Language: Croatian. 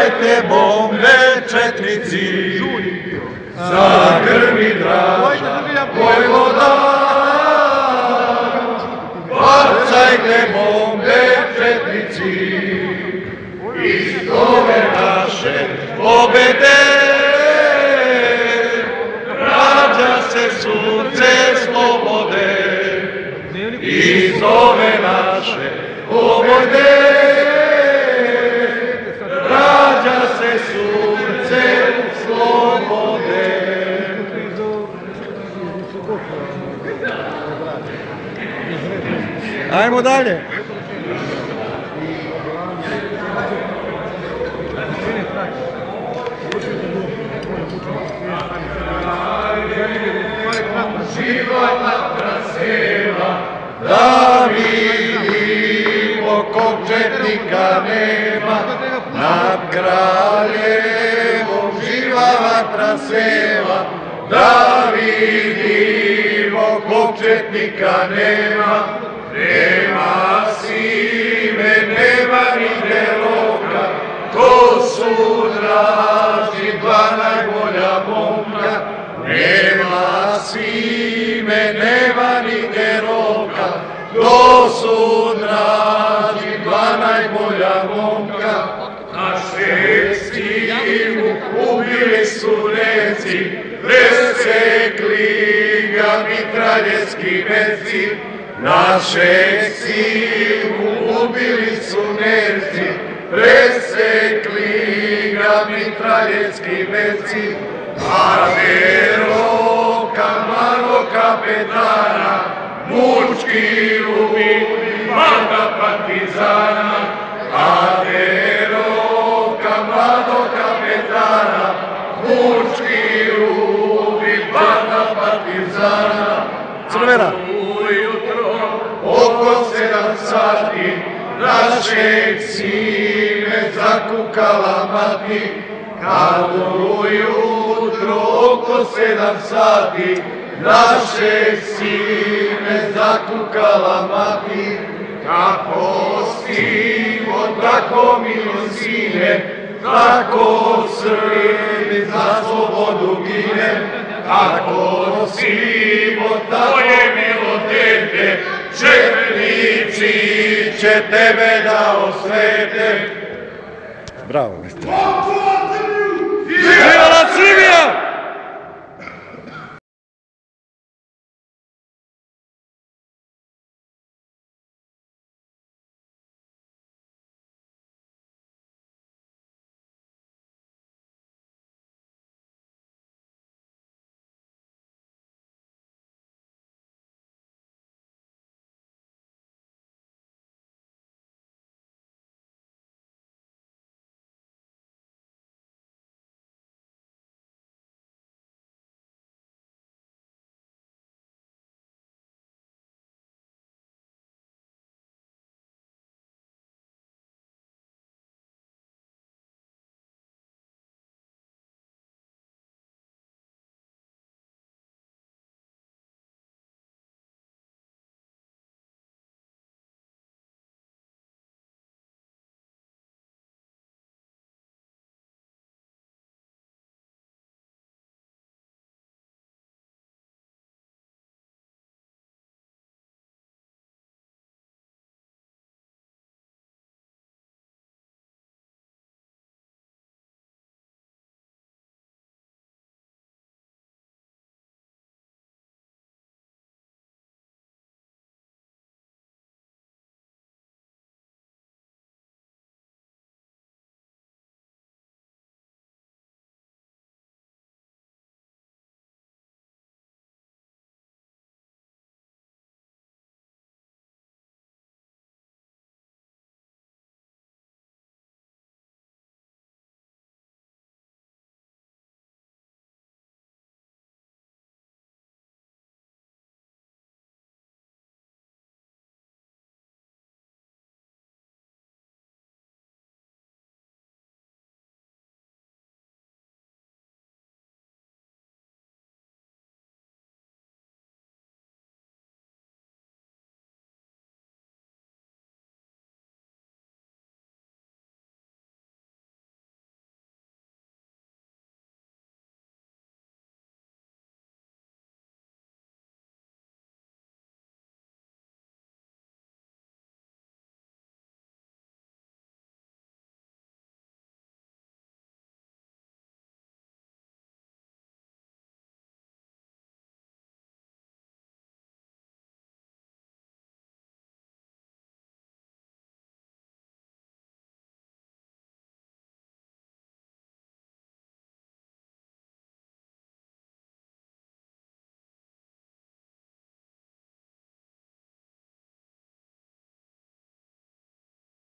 Bacajte bombe četnici, za krvi Draža vojvoda. Bacajte bombe četnici, iz ove naše pobede rađa se sunce slobode. Iz ove naše pobede rađa se sunce slobode. Ajmo dalje. Života kraseva, da vidimo kog četnika nema, nad kraljevom živa vatra seva, da vidimo kog četnika nema, nema sime, nema ni deloka, to su Draži dva najbolja momka. Nema sime, nema ni deroka, to su Draži dva najbolja momka. Naše simu ubili su Nemci, presekli ga mitraljevski meci. Naše simu ubili su Nemci, presekli ga mitraljevski meci. A deroka, malo kapetana, mučki ubi mada partizana. A deroka, malo kapetana, mučki ubi mada partizana. Crvena. Ujutro, oko 7 sati, našeg sime zakukala mati. Kad ujutro oko 7 sati našeg sime zakukala mati. Kako simo, tako milo sine, tako Srbi za slobodu gine. Kako simo, tako milo dete, četnici će tebe da osvete. Bravo. Živjela Srbija!